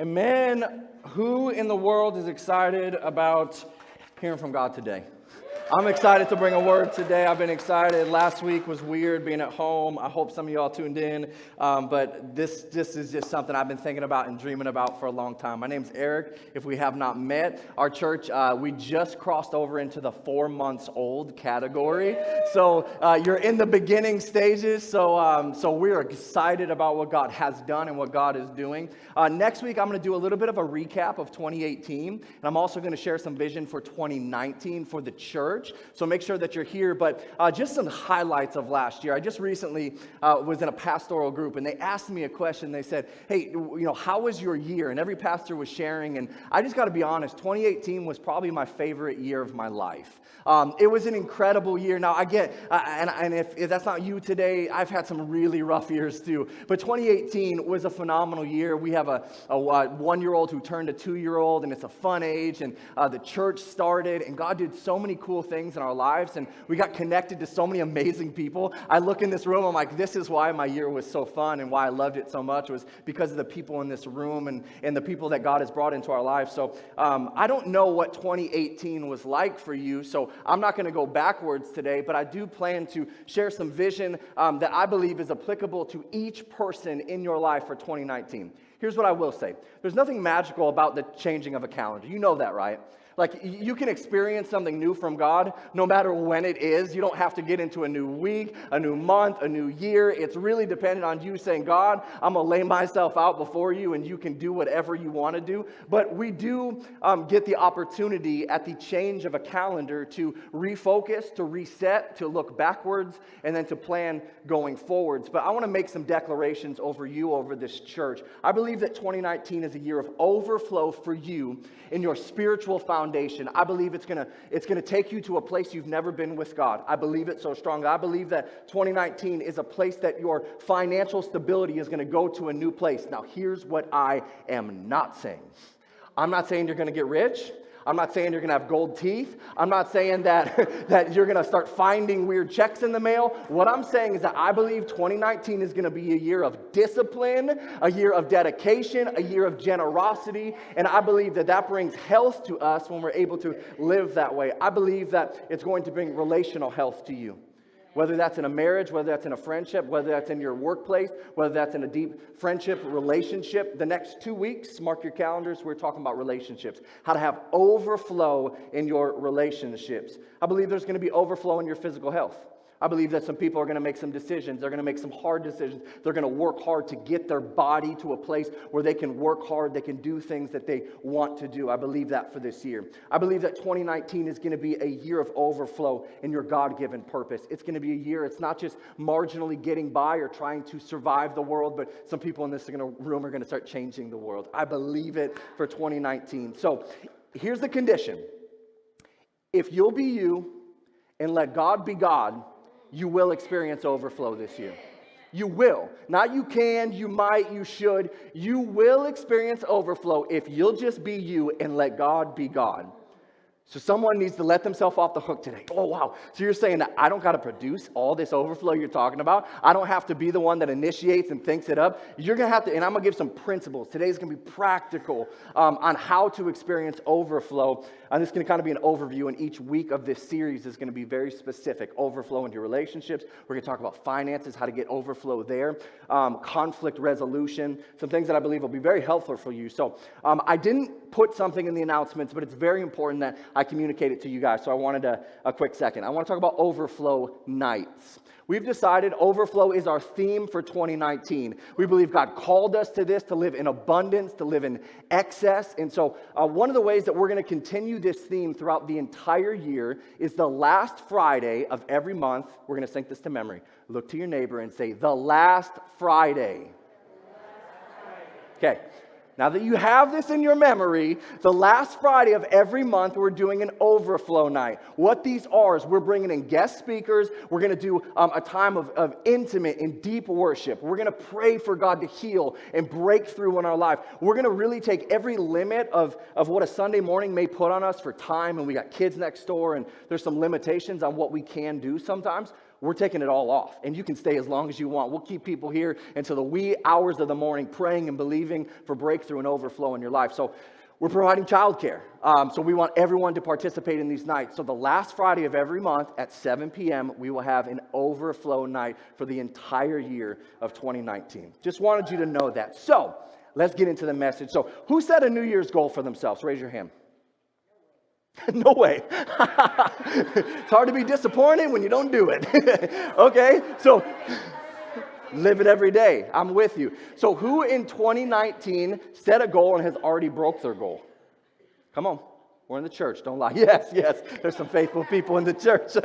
And man, who in the world is excited about hearing from God today? I'm excited to bring a word today. I've been excited. Last week was weird being at home. I hope some of y'all tuned in. But this is just something I've been thinking about and dreaming about for a long time. My name's Eric. If we have not met, our church, we just crossed over into the 4 months old category. So you're in the beginning stages. So we're excited about what God has done and what God is doing. Next week, I'm going to do a little bit of a recap of 2018. And I'm also going to share some vision for 2019 for the church. So make sure that you're here. But just some highlights of last year. I just recently was in a pastoral group, and they asked me a question. They said, hey, how was your year? And every pastor was sharing. And I just got to be honest, 2018 was probably my favorite year of my life. It was an incredible year. Now, I get, and if that's not you today, I've had some really rough years too. But 2018 was a phenomenal year. We have a 1-year-old who turned a 2-year-old, and it's a fun age. And the church started, and God did so many cool things in our lives, and we got connected to so many amazing people. I look in this room, I'm like, this is why my year was so fun and why I loved it so much, was because of the people in this room and the people that God has brought into our lives. So I don't know what 2018 was like for you, so I'm not going to go backwards today, but I do plan to share some vision that I believe is applicable to each person in your life for 2019. Here's what I will say. There's nothing magical about the changing of a calendar. You know that, right? Like, you can experience something new from God no matter when it is. You don't have to get into a new week, a new month, a new year. It's really dependent on you saying, God, I'm going to lay myself out before you, and you can do whatever you want to do. But we do get the opportunity at the change of a calendar to refocus, to reset, to look backwards, and then to plan going forwards. But I want to make some declarations over you, over this church. I believe that 2019 is a year of overflow for you in your spiritual foundation. I believe it's gonna take you to a place you've never been with God. I believe it so strongly. I believe that 2019 is a place that your financial stability is gonna go to a new place. Now, here's what I am not saying. I'm not saying you're gonna get rich. I'm not saying you're going to have gold teeth. I'm not saying that you're going to start finding weird checks in the mail. What I'm saying is that I believe 2019 is going to be a year of discipline, a year of dedication, a year of generosity, and I believe that brings health to us when we're able to live that way. I believe that it's going to bring relational health to you. Whether that's in a marriage, whether that's in a friendship, whether that's in your workplace, whether that's in a deep friendship relationship. The next 2 weeks, mark your calendars, we're talking about relationships. How to have overflow in your relationships. I believe there's going to be overflow in your physical health. I believe that some people are going to make some decisions. They're going to make some hard decisions. They're going to work hard to get their body to a place where they can work hard. They can do things that they want to do. I believe that for this year. I believe that 2019 is going to be a year of overflow in your God-given purpose. It's going to be a year, it's not just marginally getting by or trying to survive the world, but some people in this room are going to start changing the world. I believe it for 2019. So here's the condition. If you'll be you and let God be God, you will experience overflow this year. You will. Not you can, you might, you should. You will experience overflow if you'll just be you and let God be God. So someone needs to let themselves off the hook today. Oh, wow. So you're saying that I don't got to produce all this overflow you're talking about? I don't have to be the one that initiates and thinks it up? You're going to have to, and I'm going to give some principles. Today's going to be practical on how to experience overflow. And this is going to kind of be an overview, and each week of this series is going to be very specific. Overflow into relationships. We're going to talk about finances, how to get overflow there. Conflict resolution. Some things that I believe will be very helpful for you. So I didn't put something in the announcements, but it's very important that I communicate it to you guys. So I wanted a quick second. I want to talk about overflow nights. We've decided overflow is our theme for 2019. We believe God called us to this, to live in abundance, to live in excess. And so one of the ways that we're going to continue this theme throughout the entire year is the last Friday of every month. We're going to sink this to memory. Look to your neighbor and say, the last Friday. Okay. Now that you have this in your memory, the last Friday of every month, we're doing an overflow night. What these are is we're bringing in guest speakers. We're going to do a time of intimate and deep worship. We're going to pray for God to heal and break through in our life. We're going to really take every limit of what a Sunday morning may put on us for time, and we got kids next door, and there's some limitations on what we can do sometimes. we're taking it all off. And you can stay as long as you want. We'll keep people here until the wee hours of the morning praying and believing for breakthrough and overflow in your life. So we're providing childcare. So we want everyone to participate in these nights. So the last Friday of every month at 7 p.m., we will have an overflow night for the entire year of 2019. Just wanted you to know that. So let's get into the message. So who set a New Year's goal for themselves? Raise your hand. No way. It's hard to be disappointed when you don't do it. Okay, so live it every day. I'm with you. So who in 2019 set a goal and has already broke their goal? Come on. We're in the church, don't lie. Yes, there's some faithful people in the church.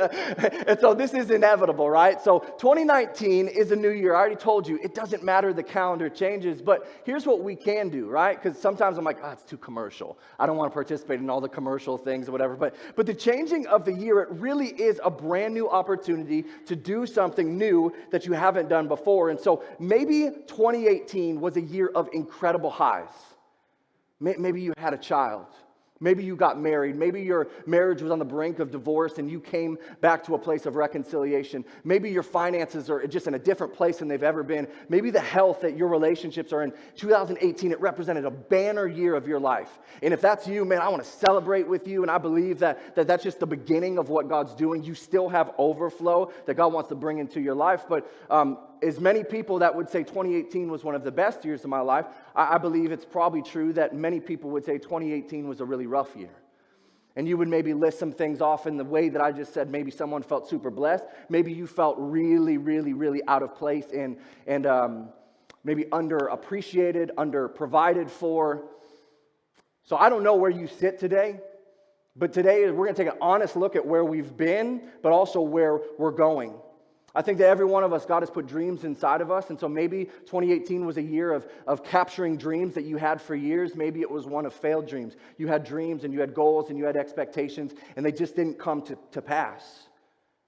And so this is inevitable, right? So 2019 is a new year. I already told you, it doesn't matter the calendar changes, but here's what we can do, right? Because sometimes I'm like, it's too commercial. I don't want to participate in all the commercial things or whatever. But the changing of the year, it really is a brand new opportunity to do something new that you haven't done before. And so maybe 2018 was a year of incredible highs. Maybe you had a child. Maybe you got married. Maybe your marriage was on the brink of divorce and you came back to a place of reconciliation. Maybe your finances are just in a different place than they've ever been. Maybe the health that your relationships are in. 2018, it represented a banner year of your life. And if that's you, man, I want to celebrate with you. And I believe that's just the beginning of what God's doing. You still have overflow that God wants to bring into your life. But as many people that would say 2018 was one of the best years of my life, I believe it's probably true that many people would say 2018 was a really rough year. And you would maybe list some things off in the way that I just said. Maybe someone felt super blessed. Maybe you felt really, really, really out of place and maybe underappreciated, under-provided for. So I don't know where you sit today, but today we're going to take an honest look at where we've been, but also where we're going. I think that every one of us, God has put dreams inside of us. And so maybe 2018 was a year of capturing dreams that you had for years. Maybe it was one of failed dreams. You had dreams and you had goals and you had expectations and they just didn't come to pass.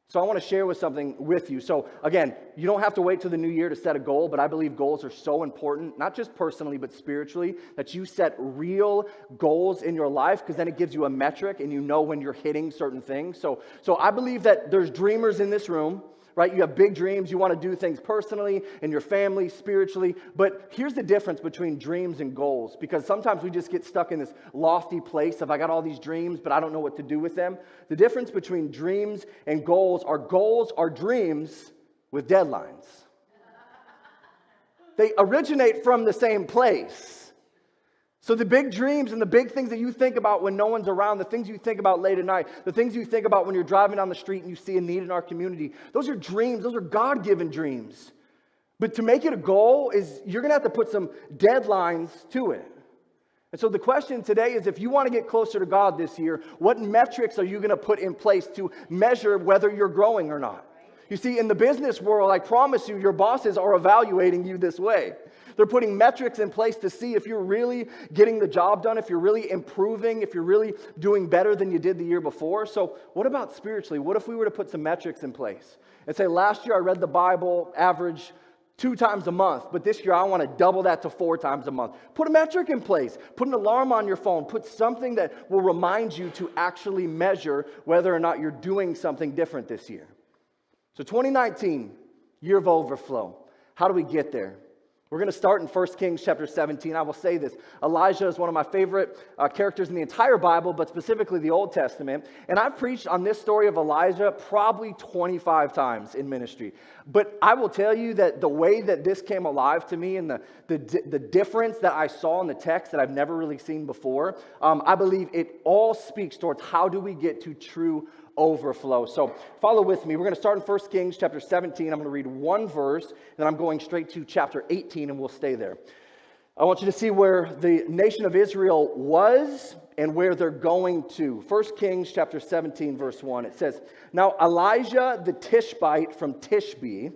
So I want to share something with you. So again, you don't have to wait till the new year to set a goal, but I believe goals are so important, not just personally, but spiritually, that you set real goals in your life because then it gives you a metric and you know when you're hitting certain things. So I believe that there's dreamers in this room. Right? You have big dreams. You want to do things personally, in your family, spiritually. But here's the difference between dreams and goals. Because sometimes we just get stuck in this lofty place of I got all these dreams, but I don't know what to do with them. The difference between dreams and goals are dreams with deadlines. They originate from the same place. So the big dreams and the big things that you think about when no one's around, the things you think about late at night, the things you think about when you're driving down the street and you see a need in our community, those are dreams. Those are God-given dreams. But to make it a goal is you're going to have to put some deadlines to it. And so the question today is if you want to get closer to God this year, what metrics are you going to put in place to measure whether you're growing or not? You see, in the business world, I promise you, your bosses are evaluating you this way. They're putting metrics in place to see if you're really getting the job done, if you're really improving, if you're really doing better than you did the year before. So what about spiritually? What if we were to put some metrics in place and say, last year I read the Bible average 2 times a month, but this year I want to double that to 4 times a month. Put a metric in place. Put an alarm on your phone. Put something that will remind you to actually measure whether or not you're doing something different this year. So 2019, year of overflow. How do we get there? We're going to start in 1 Kings chapter 17. I will say this. Elijah is one of my favorite characters in the entire Bible, but specifically the Old Testament. And I've preached on this story of Elijah probably 25 times in ministry. But I will tell you that the way that this came alive to me and the difference that I saw in the text that I've never really seen before, I believe it all speaks towards how do we get to true overflow. So follow with me. We're going to start in 1 Kings chapter 17. I'm going to read one verse, then I'm going straight to chapter 18, and we'll stay there. I want you to see where the nation of Israel was and where they're going to. 1 Kings chapter 17, verse 1. It says, "Now Elijah the Tishbite from Tishbe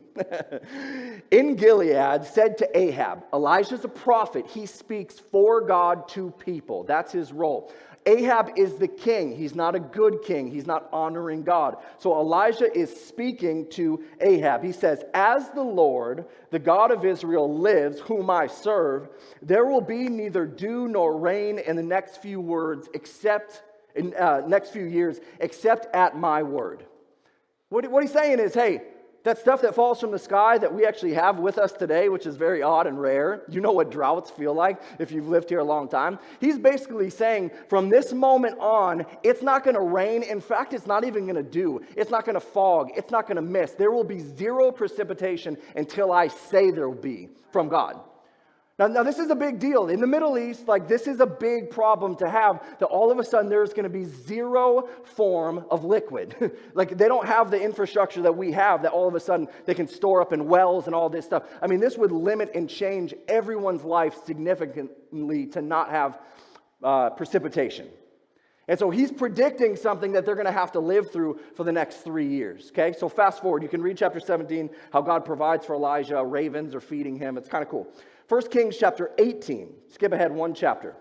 in Gilead said to Ahab," Elijah's a prophet. He speaks for God to people. That's his role. Ahab is the king. He's not a good king. He's not honoring God. So Elijah is speaking to Ahab. He says, "As the Lord, the God of Israel lives, whom I serve, there will be neither dew nor rain in the next few years, except at my word." What he's saying is, hey, that stuff that falls from the sky that we actually have with us today, which is very odd and rare. You know what droughts feel like if you've lived here a long time. He's basically saying from this moment on, it's not going to rain. In fact, it's not even going to dew. It's not going to fog. It's not going to mist. There will be zero precipitation until I say there will be from God. Now, this is a big deal. In the Middle East, this is a big problem to have, that all of a sudden there's going to be zero form of liquid. They don't have the infrastructure that we have, that all of a sudden they can store up in wells and all this stuff. I mean, this would limit and change everyone's life significantly to not have precipitation. And so he's predicting something that they're going to have to live through for the next 3 years. Okay, so fast forward. You can read chapter 17, how God provides for Elijah. Ravens are feeding him. It's kind of cool. 1 Kings chapter 18. Skip ahead one chapter.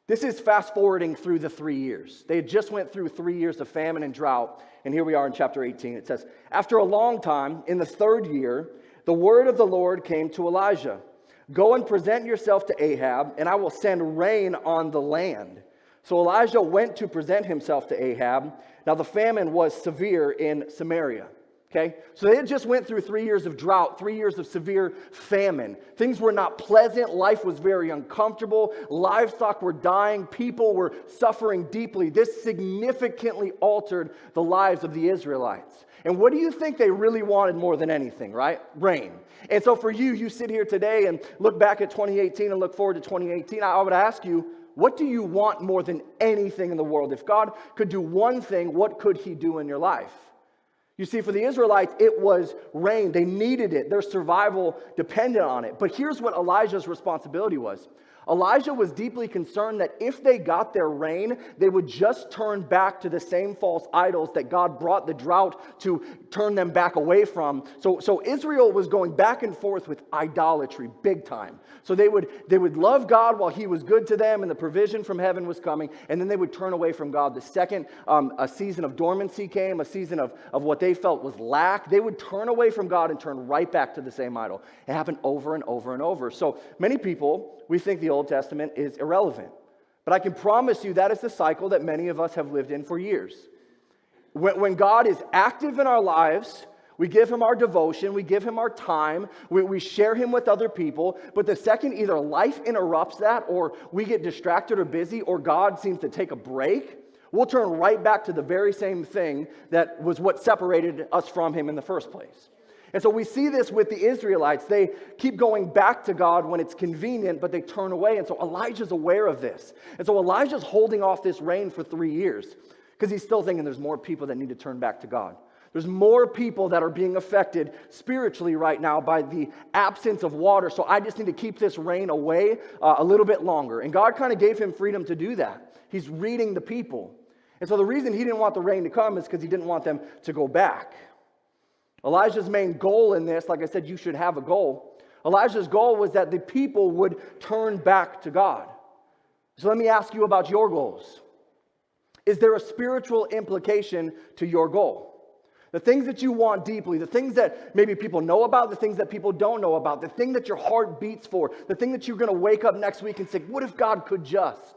This is fast forwarding through the 3 years. They had just went through 3 years of famine and drought. And here we are in chapter 18. It says, after a long time, in the 3rd year, the word of the Lord came to Elijah. Go and present yourself to Ahab, and I will send rain on the land. So Elijah went to present himself to Ahab. Now the famine was severe in Samaria. Okay, so they had just went through 3 years of drought, 3 years of severe famine. Things were not pleasant. Life was very uncomfortable. Livestock were dying. People were suffering deeply. This significantly altered the lives of the Israelites. And what do you think they really wanted more than anything, right? Rain. And so for you sit here today and look back at 2018 and look forward to 2018. I would ask you, what do you want more than anything in the world? If God could do one thing, what could he do in your life? You see, for the Israelites, it was rain. They needed it. Their survival depended on it. But here's what Elijah's responsibility was. Elijah was deeply concerned that if they got their rain, they would just turn back to the same false idols that God brought the drought to turn them back away from. So Israel was going back and forth with idolatry big time. So they would love God while he was good to them and the provision from heaven was coming, and then they would turn away from God. The second a season of dormancy came, a season of what they felt was lack, they would turn away from God and turn right back to the same idol. It happened over and over and over. So many people, we think the Old Testament is irrelevant. But I can promise you that is the cycle that many of us have lived in for years. When God is active in our lives, we give him our devotion, we give him our time, we share him with other people, but the second either life interrupts that, or we get distracted or busy, or God seems to take a break, we'll turn right back to the very same thing that was what separated us from him in the first place. And so we see this with the Israelites. They keep going back to God when it's convenient, but they turn away. And so Elijah's aware of this. And so Elijah's holding off this rain for 3 years because he's still thinking there's more people that need to turn back to God. There's more people that are being affected spiritually right now by the absence of water. So I just need to keep this rain away a little bit longer. And God kind of gave him freedom to do that. He's reading the people. And so the reason he didn't want the rain to come is because he didn't want them to go back. Elijah's main goal in this, like I said, you should have a goal. Elijah's goal was that the people would turn back to God. So let me ask you about your goals. Is there a spiritual implication to your goal? The things that you want deeply, the things that maybe people know about, the things that people don't know about, the thing that your heart beats for, the thing that you're going to wake up next week and say, what if God could just?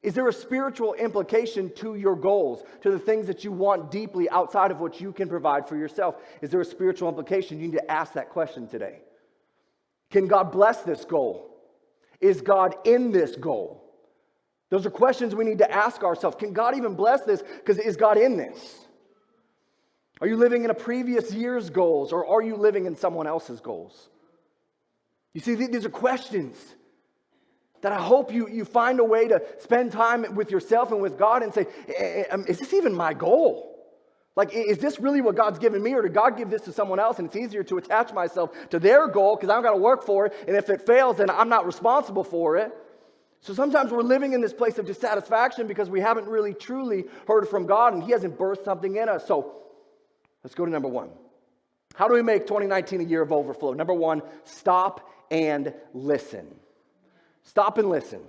Is there a spiritual implication to your goals, to the things that you want deeply outside of what you can provide for yourself? Is there a spiritual implication? You need to ask that question today. Can God bless this goal? Is God in this goal? Those are questions we need to ask ourselves. Can God even bless this? Because is God in this? Are you living in a previous year's goals, or are you living in someone else's goals? You see, these are questions that I hope you find a way to spend time with yourself and with God and say, is this even my goal? Like, is this really what God's given me, or did God give this to someone else? And it's easier to attach myself to their goal because I don't got to work for it. And if it fails, then I'm not responsible for it. So sometimes we're living in this place of dissatisfaction because we haven't really truly heard from God, and he hasn't birthed something in us. So let's go to number one. How do we make 2019 a year of overflow? Number one, stop and listen. Stop and listen.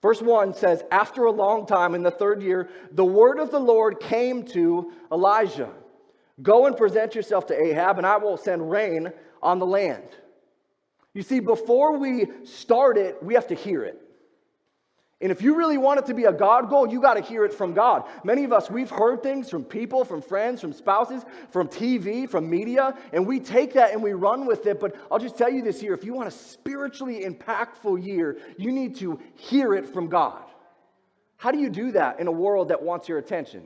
Verse 1 says, after a long time, in the 3rd year, the word of the Lord came to Elijah. Go and present yourself to Ahab, and I will send rain on the land. You see, before we start it, we have to hear it. And if you really want it to be a God goal, you got to hear it from God. Many of us, we've heard things from people, from friends, from spouses, from TV, from media, and we take that and we run with it. But I'll just tell you this year, if you want a spiritually impactful year, you need to hear it from God. How do you do that in a world that wants your attention?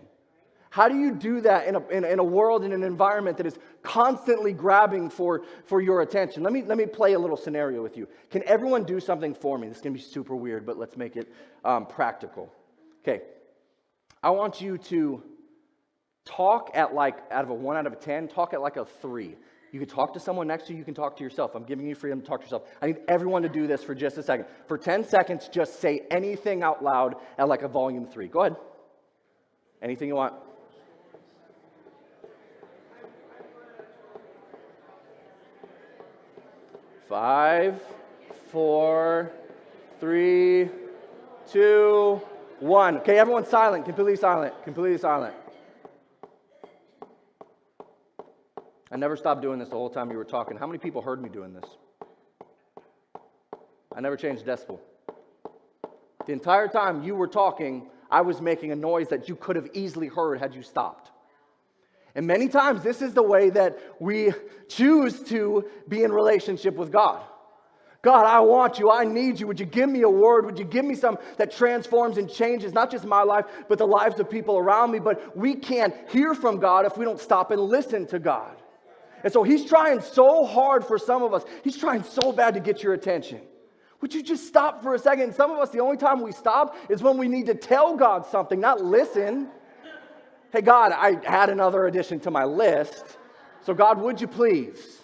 How do you do that in a world, in an environment that is constantly grabbing for your attention? Let me play a little scenario with you. Can everyone do something for me? This is going to be super weird, but let's make it practical. Okay. I want you to talk at out of a 1 out of 10, talk at like a 3. You can talk to someone next to you. You can talk to yourself. I'm giving you freedom to talk to yourself. I need everyone to do this for just a second. For 10 seconds, just say anything out loud at like a volume 3. Go ahead. Anything you want. 5, 4, 3, 2, 1. Okay, everyone's silent, completely silent, completely silent. I never stopped doing this the whole time you were talking. How many people heard me doing this? I never changed decibel. The entire time you were talking, I was making a noise that you could have easily heard had you stopped. And many times, this is the way that we choose to be in relationship with God. God, I want you. I need you. Would you give me a word? Would you give me something that transforms and changes not just my life, but the lives of people around me? But we can't hear from God if we don't stop and listen to God. And so he's trying so hard for some of us. He's trying so bad to get your attention. Would you just stop for a second? Some of us, the only time we stop is when we need to tell God something, not listen. Hey, God, I had another addition to my list. So, God, would you please?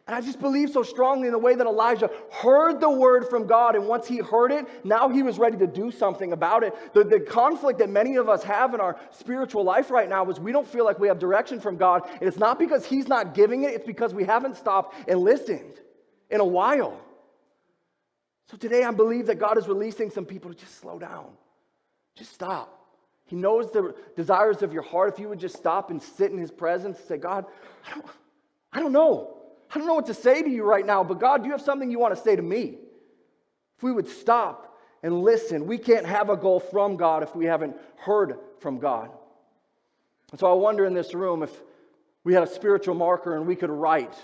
And I just believe so strongly in the way that Elijah heard the word from God. And once he heard it, now he was ready to do something about it. The conflict that many of us have in our spiritual life right now is we don't feel like we have direction from God. And it's not because he's not giving it. It's because we haven't stopped and listened in a while. So today I believe that God is releasing some people to just slow down. Just stop. He knows the desires of your heart. If you would just stop and sit in his presence and say, God, I don't know. I don't know what to say to you right now, but God, do you have something you want to say to me? If we would stop and listen, we can't have a goal from God if we haven't heard from God. And so I wonder in this room if we had a spiritual marker and we could write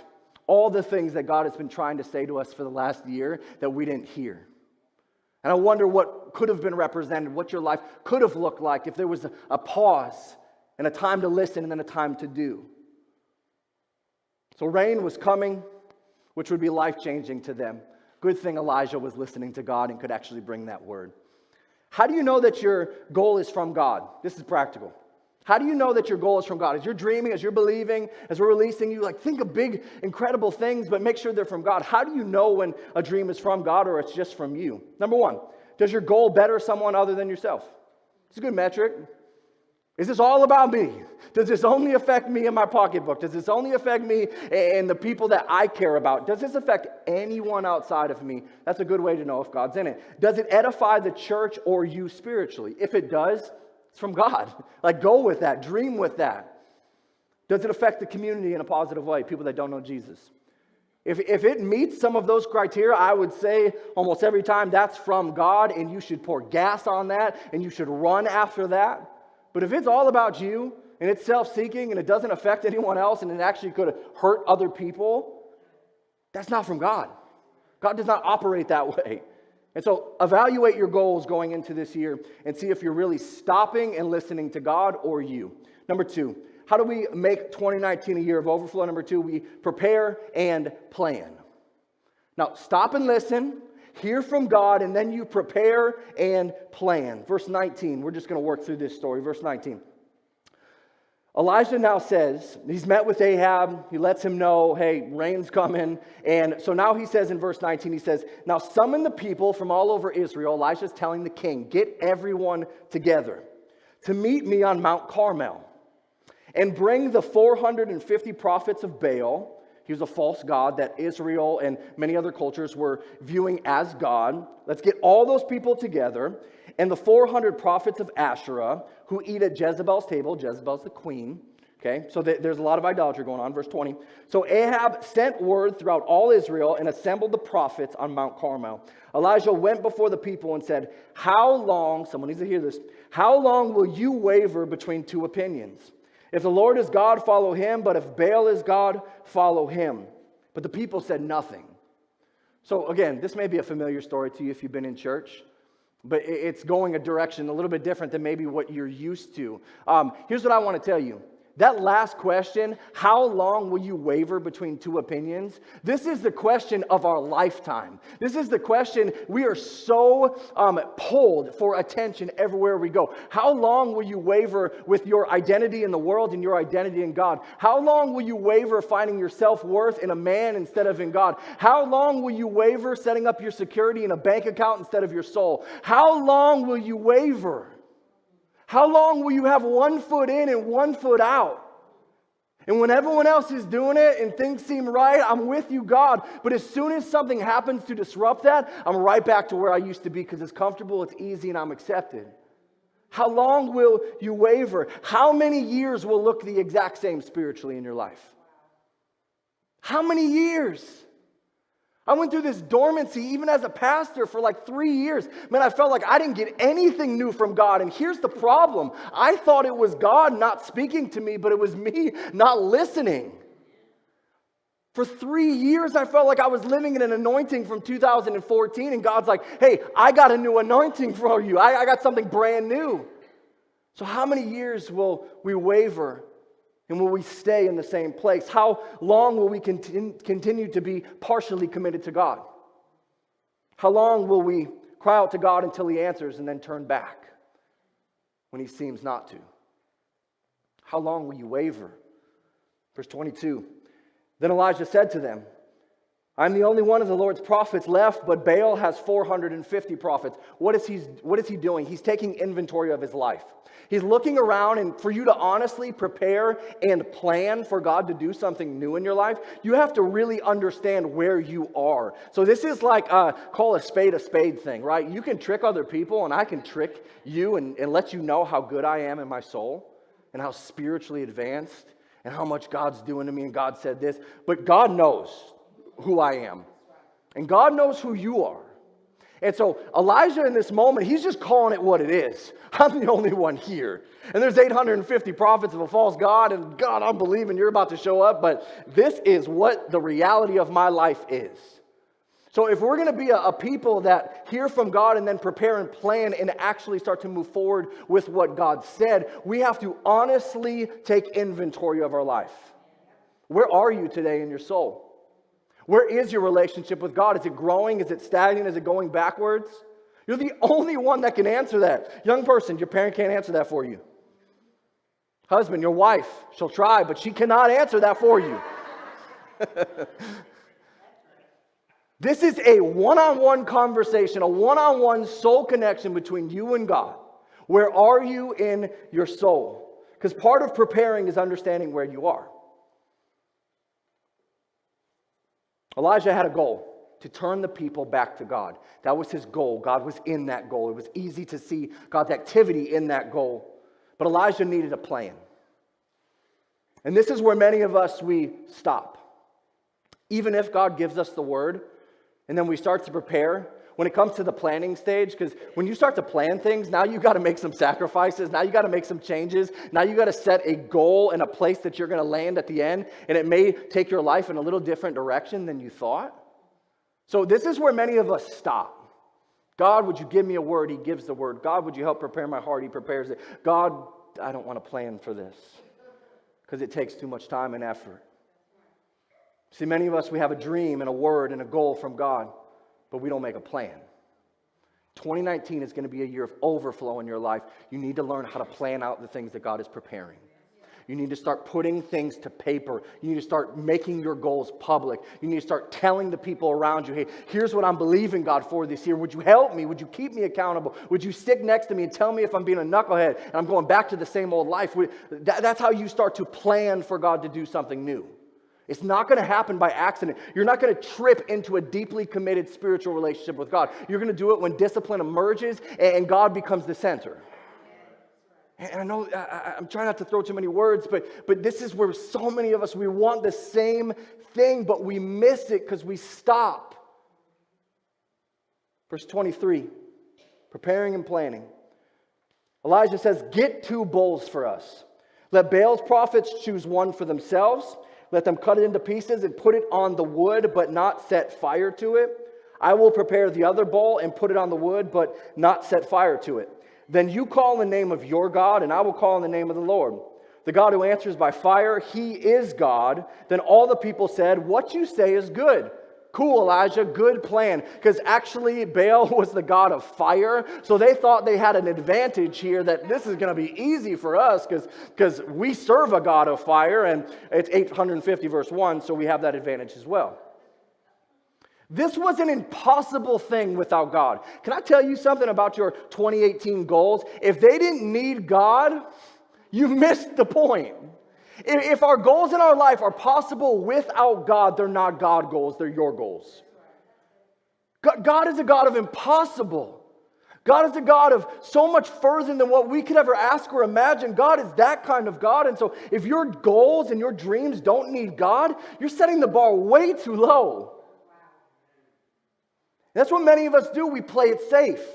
all the things that God has been trying to say to us for the last year that we didn't hear. And I wonder what could have been represented, what your life could have looked like if there was a pause and a time to listen and then a time to do. So rain was coming, which would be life-changing to them. Good thing Elijah was listening to God and could actually bring that word. How do you know that your goal is from God? This is practical. How do you know that your goal is from God? As you're dreaming, as you're believing, as we're releasing you, think of big, incredible things, but make sure they're from God. How do you know when a dream is from God or it's just from you? Number one, does your goal better someone other than yourself? It's a good metric. Is this all about me? Does this only affect me in my pocketbook? Does this only affect me and the people that I care about? Does this affect anyone outside of me? That's a good way to know if God's in it. Does it edify the church or you spiritually? If it does, it's from God. Go with that. Dream with that. Does it affect the community in a positive way? People that don't know Jesus. If it meets some of those criteria, I would say almost every time that's from God and you should pour gas on that and you should run after that. But if it's all about you and it's self-seeking and it doesn't affect anyone else and it actually could hurt other people, that's not from God. God does not operate that way. And so evaluate your goals going into this year and see if you're really stopping and listening to God or you. Number two, how do we make 2019 a year of overflow? Number two, we prepare and plan. Now, stop and listen, hear from God, and then you prepare and plan. Verse 19, we're just going to work through this story. Verse 19. Elijah now says, he's met with Ahab, he lets him know, hey, rain's coming. And so now he says in verse 19, he says, now summon the people from all over Israel. Elijah's telling the king, get everyone together to meet me on Mount Carmel and bring the 450 prophets of Baal. He was a false god that Israel and many other cultures were viewing as God. Let's get all those people together. And the 400 prophets of Asherah who eat at Jezebel's table. Jezebel's the queen. Okay, so there's a lot of idolatry going on. Verse 20. So Ahab sent word throughout all Israel and assembled the prophets on Mount Carmel. Elijah went before the people and said, how long, someone needs to hear this, how long will you waver between two opinions? If the Lord is God, follow him, but if Baal is God, follow him. But the people said nothing. So again, this may be a familiar story to you if you've been in church, but it's going a direction a little bit different than maybe what you're used to. Here's what I want to tell you. That last question, how long will you waver between two opinions? This is the question of our lifetime. This is the question we are so pulled for attention everywhere we go. How long will you waver with your identity in the world and your identity in God? How long will you waver finding your self-worth in a man instead of in God? How long will you waver setting up your security in a bank account instead of your soul? How long will you waver? How long will you have one foot in and one foot out? And when everyone else is doing it and things seem right, I'm with you, God. But as soon as something happens to disrupt that, I'm right back to where I used to be because it's comfortable, it's easy, and I'm accepted. How long will you waver? How many years will look the exact same spiritually in your life? How many years? I went through this dormancy even as a pastor for like 3 years. Man, I felt like I didn't get anything new from God. And here's the problem. I thought it was God not speaking to me, but it was me not listening. For 3 years, I felt like I was living in an anointing from 2014. And God's like, hey, I got a new anointing for you. I got something brand new. So how many years will we waver? And will we stay in the same place? How long will we continue to be partially committed to God? How long will we cry out to God until he answers and then turn back when he seems not to? How long will you waver? Verse 22. Then Elijah said to them, I'm the only one of the Lord's prophets left, but Baal has 450 prophets. What is he doing? He's taking inventory of his life. He's looking around, and for you to honestly prepare and plan for God to do something new in your life, you have to really understand where you are. So this is like call a spade thing, right? You can trick other people, and I can trick you and let you know how good I am in my soul and how spiritually advanced and how much God's doing to me, and God said this. But God knows who I am. And God knows who you are. And so Elijah in this moment, he's just calling it what it is. I'm the only one here. And there's 850 prophets of a false God, and God, I'm believing you're about to show up, but this is what the reality of my life is. So if we're going to be a people that hear from God and then prepare and plan and actually start to move forward with what God said, we have to honestly take inventory of our life. Where are you today in your soul? Where is your relationship with God? Is it growing? Is it stagnant? Is it going backwards? You're the only one that can answer that. Young person, your parent can't answer that for you. Husband, your wife, she'll try, but she cannot answer that for you. This is a one-on-one conversation, a one-on-one soul connection between you and God. Where are you in your soul? Because part of preparing is understanding where you are. Elijah had a goal to turn the people back to God. That was his goal. God was in that goal. It was easy to see God's activity in that goal. But Elijah needed a plan. And this is where many of us, we stop. Even if God gives us the word, and then we start to prepare, when it comes to the planning stage, because when you start to plan things, now you got to make some sacrifices, now you got to make some changes, now you got to set a goal and a place that you're going to land at the end, and it may take your life in a little different direction than you thought. So this is where many of us stop. God, would you give me a word? He gives the word. God, would you help prepare my heart? He prepares it. God, I don't want to plan for this because it takes too much time and effort. See, many of us, we have a dream and a word and a goal from God, but we don't make a plan. 2019 is going to be a year of overflow in your life. You need to learn how to plan out the things that God is preparing. You need to start putting things to paper. You need to start making your goals public. You need to start telling the people around you, hey, here's what I'm believing God for this year. Would you help me? Would you keep me accountable? Would you stick next to me and tell me if I'm being a knucklehead and I'm going back to the same old life? That's how you start to plan for God to do something new. It's not going to happen by accident. You're not going to trip into a deeply committed spiritual relationship with God. You're going to do it when discipline emerges and God becomes the center. And I know I'm trying not to throw too many words, but this is where so many of us, we want the same thing, but we miss it because we stop. Verse 23, preparing and planning. Elijah says, get 2 bulls for us. Let Baal's prophets choose one for themselves. Let them cut it into pieces and put it on the wood, but not set fire to it. I will prepare the other bull and put it on the wood, but not set fire to it. Then you call in the name of your God, and I will call in the name of the Lord. The God who answers by fire, he is God. Then all the people said, what you say is good. Cool, Elijah, good plan. Because actually, Baal was the god of fire, so they thought they had an advantage here, that this is going to be easy for us because we serve a God of fire, and it's 850 verse 1, so we have that advantage as well. This was an impossible thing without God. Can I tell you something about your 2018 goals? If they didn't need God, you missed the point. If our goals in our life are possible without God, they're not God goals, they're your goals. God is a God of impossible. God is a God of so much further than what we could ever ask or imagine. God is that kind of God. And so if your goals and your dreams don't need God, you're setting the bar way too low. That's what many of us do. We play it safe.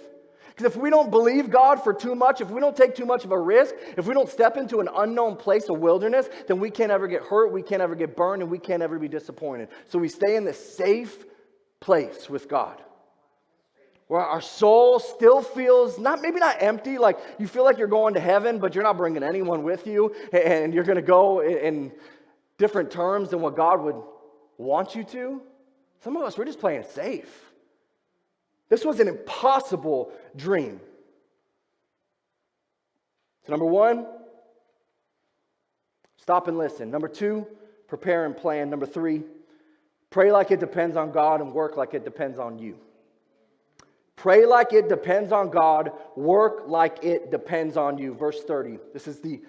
Because if we don't believe God for too much, if we don't take too much of a risk, if we don't step into an unknown place, a wilderness, then we can't ever get hurt, we can't ever get burned, and we can't ever be disappointed. So we stay in the safe place with God, where our soul still feels, maybe not empty, like you feel like you're going to heaven, but you're not bringing anyone with you, and you're going to go in different terms than what God would want you to. Some of us, we're just playing it safe. This was an impossible dream. So number 1, stop and listen. Number 2, prepare and plan. Number 3, pray like it depends on God and work like it depends on you. Pray like it depends on God, work like it depends on you. Verse 30, this is the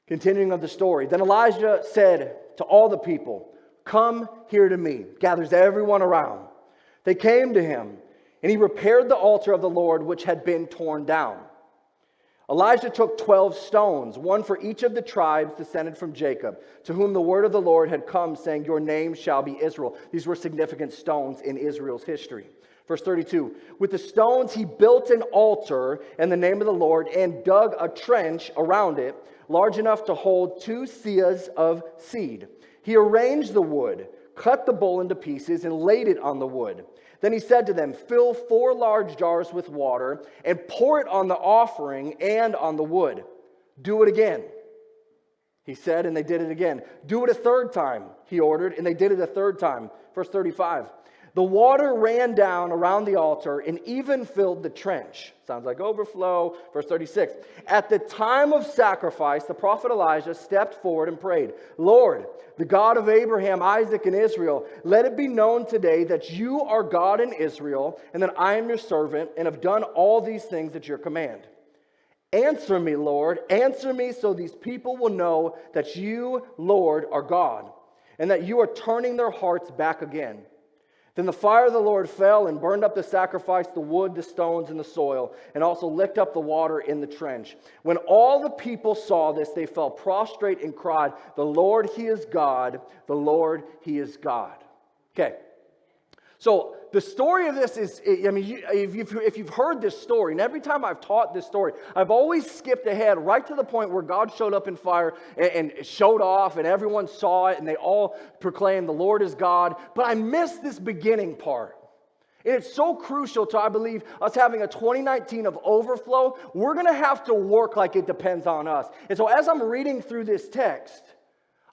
continuing of the story. Then Elijah said to all the people, come here to me. Gathers everyone around. They came to him. And he repaired the altar of the Lord, which had been torn down. Elijah took 12 stones, one for each of the tribes descended from Jacob, to whom the word of the Lord had come, saying, your name shall be Israel. These were significant stones in Israel's history. Verse 32, with the stones he built an altar in the name of the Lord and dug a trench around it, large enough to hold 2 seahs of seed. He arranged the wood, cut the bull into pieces, and laid it on the wood. Then he said to them, fill 4 large jars with water and pour it on the offering and on the wood. Do it again, he said, and they did it again. Do it a 3rd time, he ordered, and they did it a 3rd time. Verse 35. The water ran down around the altar and even filled the trench. Sounds like overflow. Verse 36. At the time of sacrifice, the prophet Elijah stepped forward and prayed, Lord, the God of Abraham, Isaac, and Israel, let it be known today that you are God in Israel, and that I am your servant, and have done all these things at your command. Answer me, Lord, answer me, so these people will know that you, Lord, are God, and that you are turning their hearts back again. Then the fire of the Lord fell and burned up the sacrifice, the wood, the stones, and the soil, and also licked up the water in the trench. When all the people saw this, they fell prostrate and cried, the Lord, he is God. The Lord, he is God. Okay. So the story of this is, if you've heard this story, and every time I've taught this story, I've always skipped ahead right to the point where God showed up in fire and showed off, and everyone saw it, and they all proclaimed the Lord is God. But I missed this beginning part. And it's so crucial to, I believe, us having a 2019 of overflow. We're going to have to work like it depends on us. And so as I'm reading through this text,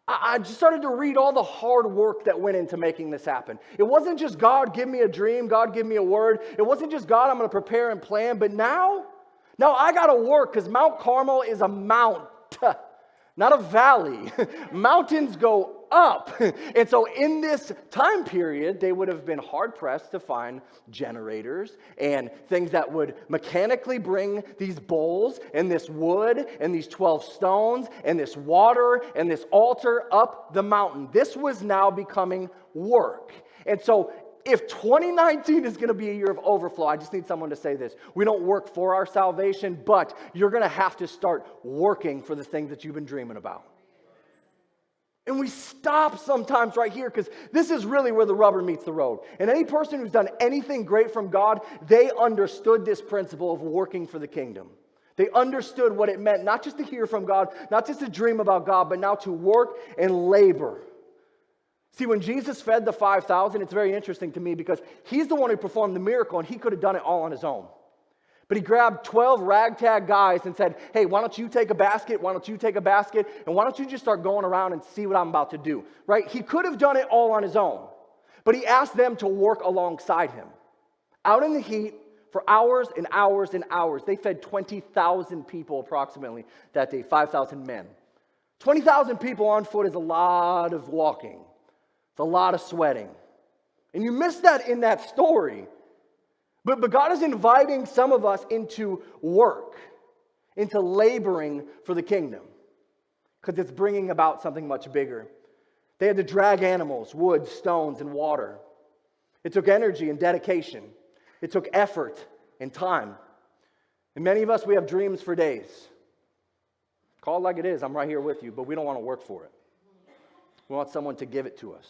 I just started to read all the hard work that went into making this happen. It wasn't just God, give me a dream, God, give me a word. It wasn't just God, I'm going to prepare and plan. But now I got to work, because Mount Carmel is a mount, not a valley. Mountains go up. And so in this time period, they would have been hard-pressed to find generators and things that would mechanically bring these bowls and this wood and these 12 stones and this water and this altar up the mountain. This was now becoming work. And so if 2019 is going to be a year of overflow, I just need someone to say this. We don't work for our salvation, but you're going to have to start working for the things that you've been dreaming about. And we stop sometimes right here because this is really where the rubber meets the road. And any person who's done anything great from God, they understood this principle of working for the kingdom. They understood what it meant, not just to hear from God, not just to dream about God, but now to work and labor. See, when Jesus fed the 5,000, it's very interesting to me because he's the one who performed the miracle and he could have done it all on his own. But he grabbed 12 ragtag guys and said, hey, why don't you take a basket? Why don't you take a basket? And why don't you just start going around and see what I'm about to do? Right? He could have done it all on his own. But he asked them to work alongside him. Out in the heat for hours and hours and hours. They fed 20,000 people approximately that day, 5,000 men. 20,000 people on foot is a lot of walking. It's a lot of sweating. And you miss that in that story. But God is inviting some of us into work, into laboring for the kingdom, because it's bringing about something much bigger. They had to drag animals, wood, stones, and water. It took energy and dedication. It took effort and time. And many of us, we have dreams for days. Call it like it is. I'm right here with you, but we don't want to work for it. We want someone to give it to us.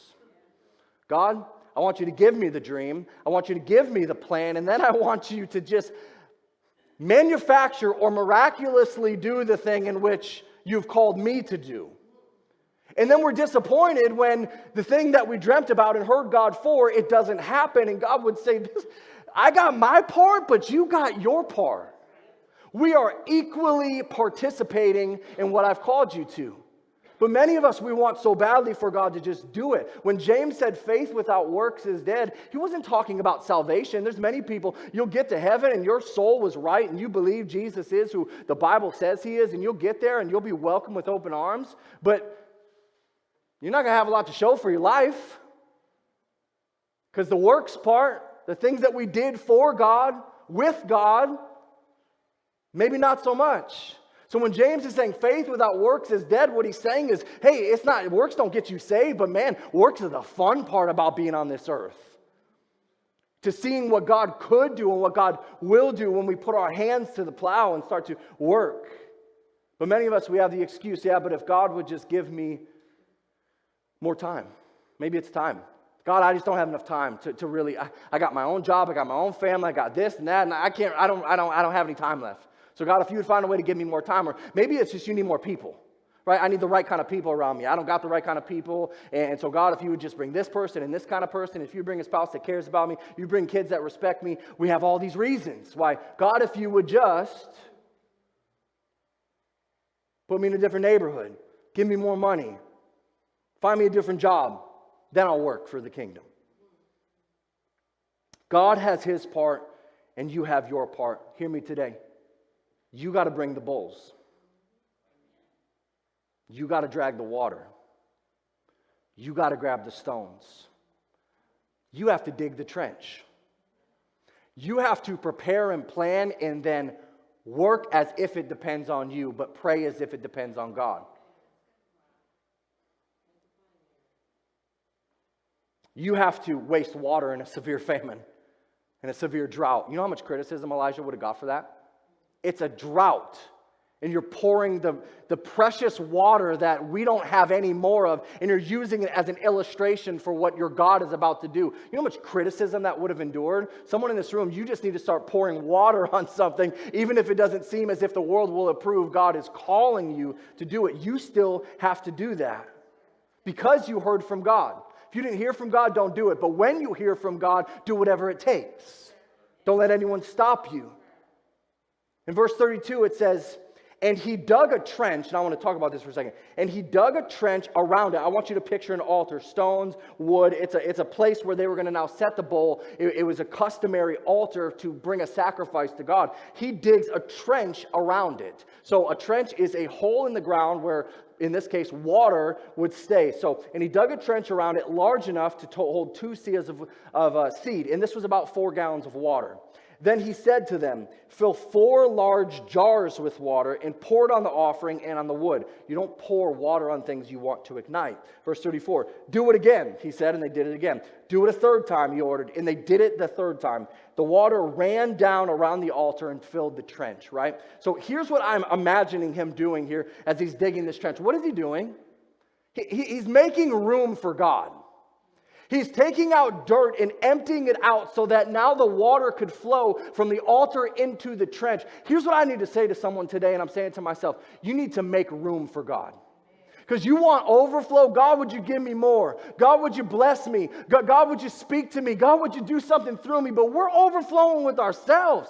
God, I want you to give me the dream. I want you to give me the plan. And then I want you to just manufacture or miraculously do the thing in which you've called me to do. And then we're disappointed when the thing that we dreamt about and heard God for, it doesn't happen. And God would say, I got my part, but you got your part. We are equally participating in what I've called you to. But many of us, we want so badly for God to just do it. When James said faith without works is dead, he wasn't talking about salvation. There's many people, you'll get to heaven and your soul was right and you believe Jesus is who the Bible says he is, and you'll get there and you'll be welcomed with open arms. But you're not going to have a lot to show for your life. Because the works part, the things that we did for God, with God, maybe not so much. So when James is saying faith without works is dead, what he's saying is, hey, it's not, works don't get you saved, but man, works is the fun part about being on this earth. To seeing what God could do and what God will do when we put our hands to the plow and start to work. But many of us, we have the excuse, yeah, but if God would just give me more time. Maybe it's time. God, I just don't have enough time to really, I got my own job, I got my own family, I got this and that, and I don't have any time left. So God, if you would find a way to give me more time, or maybe it's just you need more people, right? I need the right kind of people around me. I don't got the right kind of people. And so God, if you would just bring this person and this kind of person, if you bring a spouse that cares about me, you bring kids that respect me, we have all these reasons why. God, if you would just put me in a different neighborhood, give me more money, find me a different job, then I'll work for the kingdom. God has his part and you have your part. Hear me today. You got to bring the bowls. You got to drag the water. You got to grab the stones. You have to dig the trench. You have to prepare and plan and then work as if it depends on you, but pray as if it depends on God. You have to waste water in a severe famine, in a severe drought. You know how much criticism Elijah would have got for that? It's a drought, and you're pouring the precious water that we don't have any more of, and you're using it as an illustration for what your God is about to do. You know how much criticism that would have endured? Someone in this room, you just need to start pouring water on something, even if it doesn't seem as if the world will approve. God is calling you to do it. You still have to do that because you heard from God. If you didn't hear from God, don't do it. But when you hear from God, do whatever it takes. Don't let anyone stop you. In verse 32, it says, and he dug a trench, and I want to talk about this for a second. And he dug a trench around it. I want you to picture an altar, stones, wood. It's a place where they were going to now set the bowl. It was a customary altar to bring a sacrifice to God. He digs a trench around it. So a trench is a hole in the ground where, in this case, water would stay. And he dug a trench around it large enough to hold 2 seahs of seed. And this was about 4 gallons of water. Then he said to them, fill 4 large jars with water and pour it on the offering and on the wood. You don't pour water on things you want to ignite. Verse 34, do it again, he said, and they did it again. Do it a 3rd time, he ordered, and they did it the 3rd time. The water ran down around the altar and filled the trench, right? So here's what I'm imagining him doing here as he's digging this trench. What is he doing? He's making room for God. He's taking out dirt and emptying it out so that now the water could flow from the altar into the trench. Here's what I need to say to someone today, and I'm saying to myself, you need to make room for God. Because you want overflow. God, would you give me more? God, would you bless me? God, would you speak to me? God, would you do something through me? But we're overflowing with ourselves.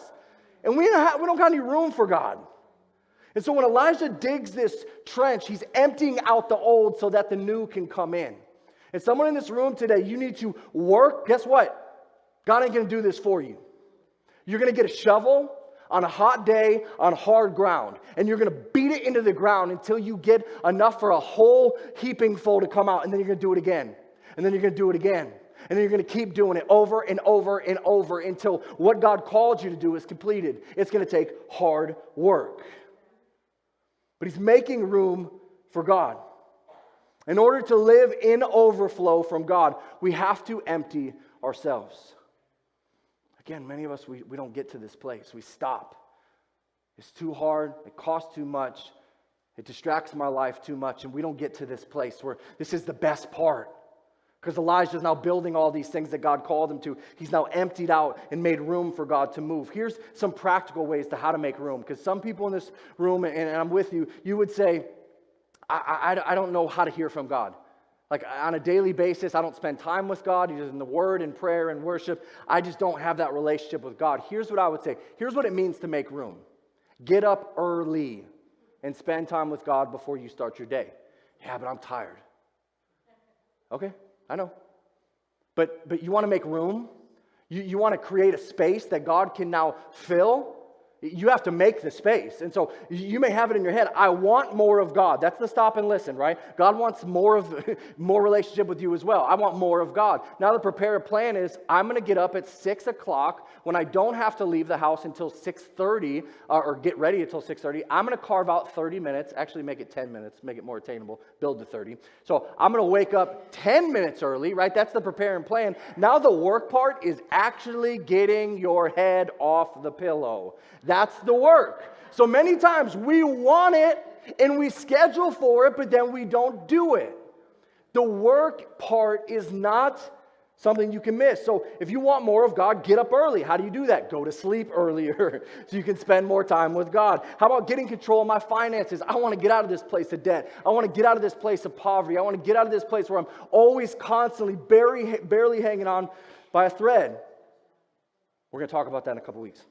And we don't got any room for God. And so when Elijah digs this trench, he's emptying out the old so that the new can come in. And someone in this room today, you need to work. Guess what? God ain't going to do this for you. You're going to get a shovel on a hot day on hard ground. And you're going to beat it into the ground until you get enough for a whole heaping full to come out. And then you're going to do it again. And then you're going to do it again. And then you're going to keep doing it over and over and over until what God called you to do is completed. It's going to take hard work. But he's making room for God. In order to live in overflow from God, we have to empty ourselves. Again, many of us, we don't get to this place. We stop. It's too hard. It costs too much. It distracts my life too much. And we don't get to this place where this is the best part. Because Elijah is now building all these things that God called him to. He's now emptied out and made room for God to move. Here's some practical ways to how to make room. Because some people in this room, and I'm with you, you would say, I don't know how to hear from God. Like on a daily basis, I don't spend time with God. He's in the Word and prayer and worship. I just don't have that relationship with God. Here's what I would say. Here's what it means to make room. Get up early and spend time with God before you start your day. Yeah, but I'm tired. Okay, I know. But you want to make room? You want to create a space that God can now fill? You have to make the space. And so you may have it in your head, I want more of God. That's the stop and listen, right? God wants more relationship with you as well. I want more of God. Now the prepare a plan is, I'm going to get up at 6 o'clock when I don't have to leave the house until 6:30 or get ready until 6:30. I'm going to carve out 30 minutes, actually make it 10 minutes, make it more attainable, build to 30. So I'm going to wake up 10 minutes early, right? That's the prepare and plan. Now the work part is actually getting your head off the pillow. That's the work. So many times we want it and we schedule for it, but then we don't do it. The work part is not something you can miss. So if you want more of God, get up early. How do you do that? Go to sleep earlier so you can spend more time with God. How about getting control of my finances? I want to get out of this place of debt. I want to get out of this place of poverty. I want to get out of this place where I'm always constantly barely hanging on by a thread. We're going to talk about that in a couple weeks.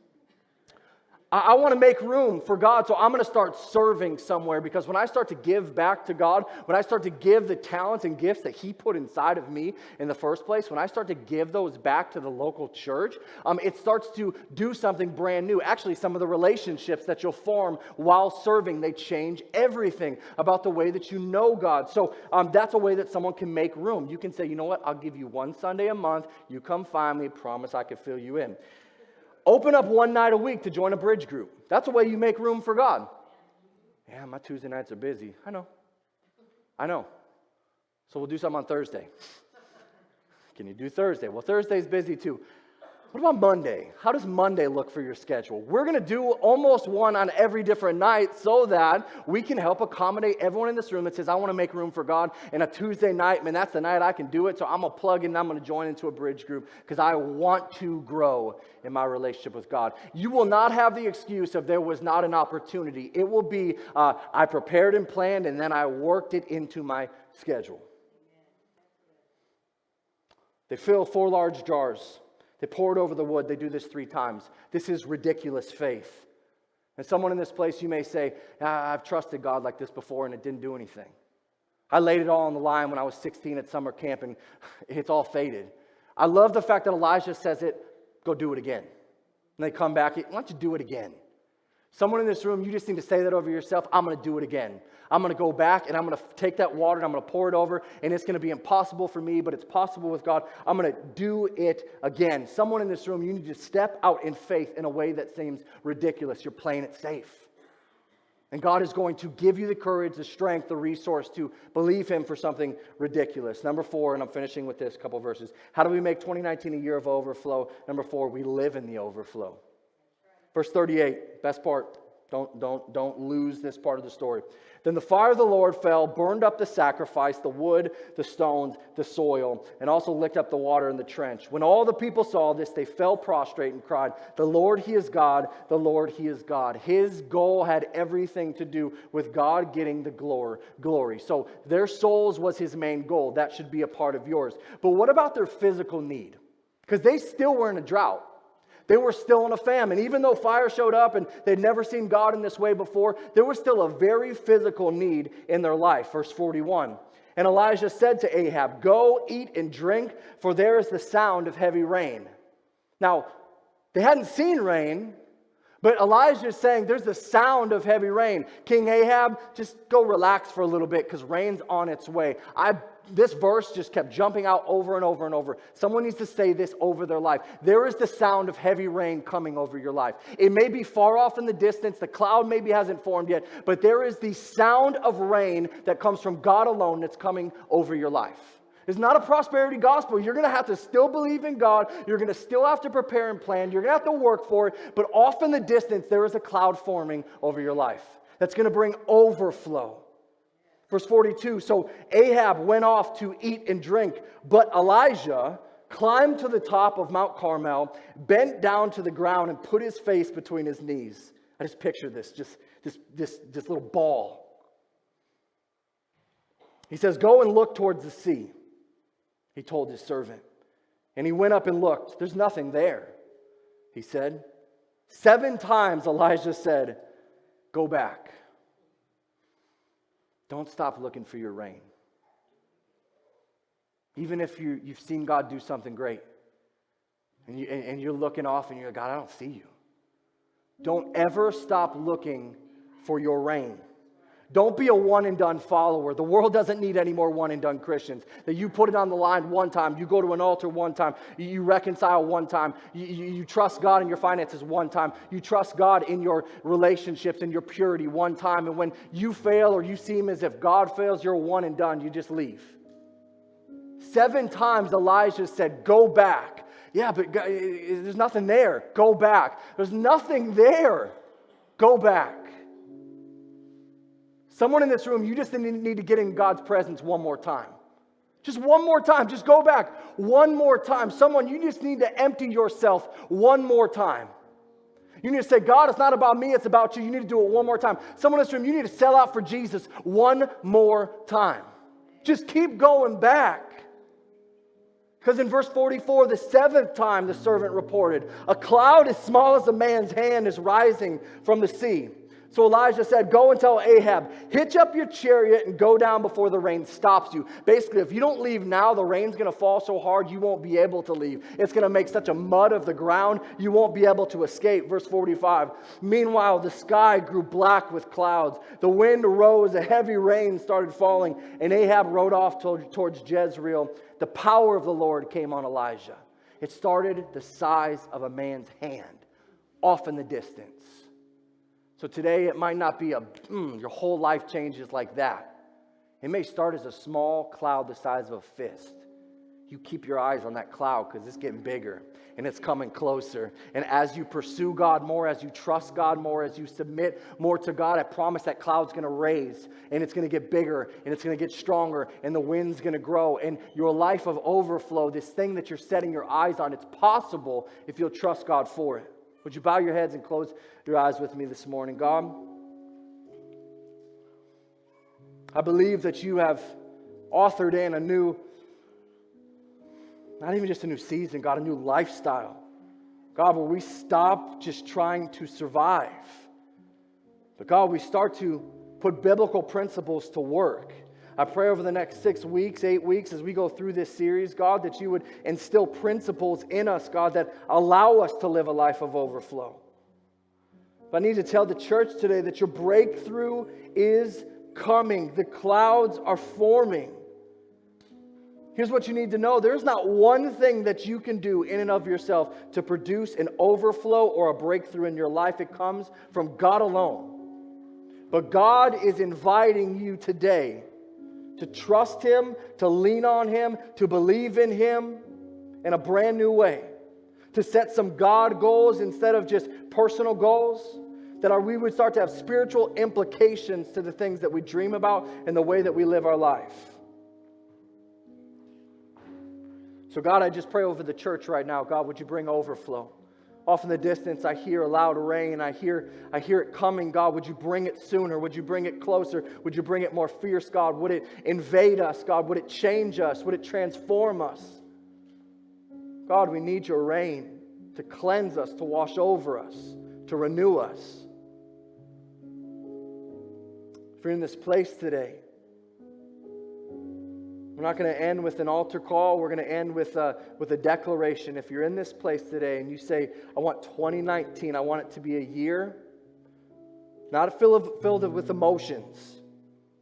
I want to make room for God, so I'm going to start serving somewhere, because when I start to give back to God, when I start to give the talents and gifts that He put inside of me in the first place, when I start to give those back to the local church, it starts to do something brand new. Actually, some of the relationships that you'll form while serving, they change everything about the way that you know God. So that's a way that someone can make room. You can say, you know what, I'll give you one Sunday a month. You come find me, promise I can fill you in. Open up one night a week to join a bridge group. That's a way you make room for God. Yeah, my Tuesday nights are busy. I know. So we'll do something on Thursday. Can you do Thursday? Well, Thursday's busy too. What about Monday? How does Monday look for your schedule? We're going to do almost one on every different night so that we can help accommodate everyone in this room that says, I want to make room for God. And a Tuesday night, man, that's the night I can do it. So I'm going to plug in and I'm going to join into a bridge group because I want to grow in my relationship with God. You will not have the excuse of there was not an opportunity. It will be, I prepared and planned and then I worked it into my schedule. They fill 4 large jars. They pour it over the wood. They do this 3 times. This is ridiculous faith. And someone in this place, you may say, I've trusted God like this before and it didn't do anything. I laid it all on the line when I was 16 at summer camp and it's all faded. I love the fact that Elijah says it, go do it again. And they come back, why don't you do it again? Someone in this room, you just need to say that over yourself. I'm going to do it again. I'm going to go back and I'm going to take that water and I'm going to pour it over, and it's going to be impossible for me, but it's possible with God. I'm going to do it again. Someone in this room, you need to step out in faith in a way that seems ridiculous. You're playing it safe. And God is going to give you the courage, the strength, the resource to believe Him for something ridiculous. Number 4, and I'm finishing with this couple verses. How do we make 2019 a year of overflow? Number 4, we live in the overflow. Verse 38, best part. Don't lose this part of the story. Then the fire of the Lord fell, burned up the sacrifice, the wood, the stones, the soil, and also licked up the water in the trench. When all the people saw this, they fell prostrate and cried, "The Lord, He is God. The Lord, He is God." His goal had everything to do with God getting the glory. So their souls was His main goal. That should be a part of yours. But what about their physical need? Because they still were in a drought. They were still in a famine. Even though fire showed up and they'd never seen God in this way before, there was still a very physical need in their life. Verse 41. And Elijah said to Ahab, "Go, eat and drink, for there is the sound of heavy rain." Now, they hadn't seen rain, but Elijah is saying there's the sound of heavy rain. King Ahab, just go relax for a little bit because rain's on its way. This verse just kept jumping out over and over and over. Someone needs to say this over their life. There is the sound of heavy rain coming over your life. It may be far off in the distance. The cloud maybe hasn't formed yet. But there is the sound of rain that comes from God alone that's coming over your life. It's not a prosperity gospel. You're going to have to still believe in God. You're going to still have to prepare and plan. You're going to have to work for it. But off in the distance, there is a cloud forming over your life that's going to bring overflow. Verse 42, so Ahab went off to eat and drink, but Elijah climbed to the top of Mount Carmel, bent down to the ground, and put his face between his knees. I just picture this little ball. He says, "Go and look towards the sea," he told his servant. And he went up and looked. There's nothing there, he said. 7 times Elijah said, "Go back." Don't stop looking for your rain. Even if you've seen God do something great, and you're looking off and you're like, "God, I don't see you." Don't ever stop looking for your rain. Don't be a one-and-done follower. The world doesn't need any more one-and-done Christians. That you put it on the line one time, you go to an altar one time, you reconcile one time, you trust God in your finances one time, you trust God in your relationships and your purity one time, and when you fail or you seem as if God fails, you're one and done, you just leave. 7 times Elijah said, "Go back." Yeah, but God, there's nothing there. Go back. There's nothing there. Go back. Someone in this room, you just need to get in God's presence one more time. Just one more time. Just go back one more time. Someone, you just need to empty yourself one more time. You need to say, "God, it's not about me, it's about you." You need to do it one more time. Someone in this room, you need to sell out for Jesus one more time. Just keep going back. Because in verse 44, the 7th time the servant reported, "A cloud as small as a man's hand is rising from the sea." So Elijah said, "Go and tell Ahab, hitch up your chariot and go down before the rain stops you." Basically, if you don't leave now, the rain's going to fall so hard you won't be able to leave. It's going to make such a mud of the ground, you won't be able to escape. Verse 45, meanwhile, the sky grew black with clouds. The wind rose, a heavy rain started falling, and Ahab rode off towards Jezreel. The power of the Lord came on Elijah. It started the size of a man's hand, off in the distance. So today it might not be your whole life changes like that. It may start as a small cloud the size of a fist. You keep your eyes on that cloud because it's getting bigger and it's coming closer. And as you pursue God more, as you trust God more, as you submit more to God, I promise that cloud's going to raise and it's going to get bigger and it's going to get stronger and the wind's going to grow. And your life of overflow, this thing that you're setting your eyes on, it's possible if you'll trust God for it. Would you bow your heads and close your eyes with me this morning? God, I believe that you have authored in a new, not even just a new season, God, a new lifestyle. God, where we stop just trying to survive. But God, we start to put biblical principles to work. I pray over the next 6 weeks, 8 weeks, as we go through this series, God, that you would instill principles in us, God, that allow us to live a life of overflow. But I need to tell the church today that your breakthrough is coming. The clouds are forming. Here's what you need to know. There's not one thing that you can do in and of yourself to produce an overflow or a breakthrough in your life. It comes from God alone. But God is inviting you today to trust Him, to lean on Him, to believe in Him in a brand new way. To set some God goals instead of just personal goals. That we would start to have spiritual implications to the things that we dream about and the way that we live our life. So God, I just pray over the church right now. God, would you bring overflow? Off in the distance, I hear a loud rain. I hear it coming. God, would you bring it sooner? Would you bring it closer? Would you bring it more fierce, God? Would it invade us, God? Would it change us? Would it transform us? God, we need your rain to cleanse us, to wash over us, to renew us. If you're in this place today, we're not going to end with an altar call. We're going to end with a declaration. If you're in this place today and you say, I want 2019, I want it to be a year, not filled with emotions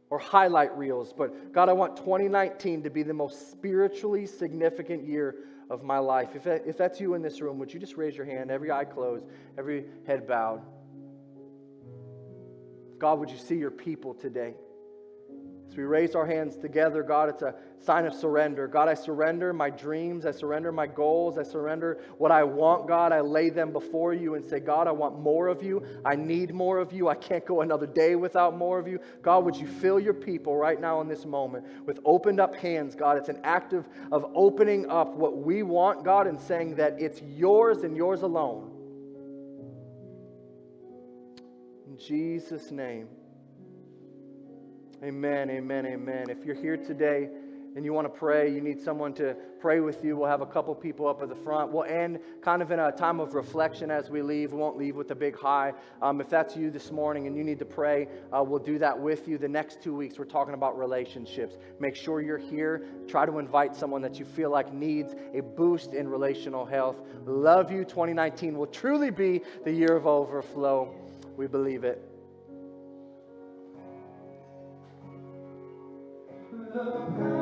or highlight reels, but God, I want 2019 to be the most spiritually significant year of my life. If that's you in this room, would you just raise your hand, every eye closed, every head bowed? God, would you see your people today? As we raise our hands together, God, it's a sign of surrender. God, I surrender my dreams. I surrender my goals. I surrender what I want, God. I lay them before you and say, God, I want more of you. I need more of you. I can't go another day without more of you. God, would you fill your people right now in this moment with opened up hands, God. It's an act of opening up what we want, God, and saying that it's yours and yours alone. In Jesus' name. Amen, amen, amen. If you're here today and you want to pray, you need someone to pray with you, we'll have a couple people up at the front. We'll end kind of in a time of reflection as we leave. We won't leave with a big high. If that's you this morning and you need to pray, we'll do that with you. The next 2 weeks, we're talking about relationships. Make sure you're here. Try to invite someone that you feel like needs a boost in relational health. Love you. 2019 will truly be the year of overflow. We believe it. The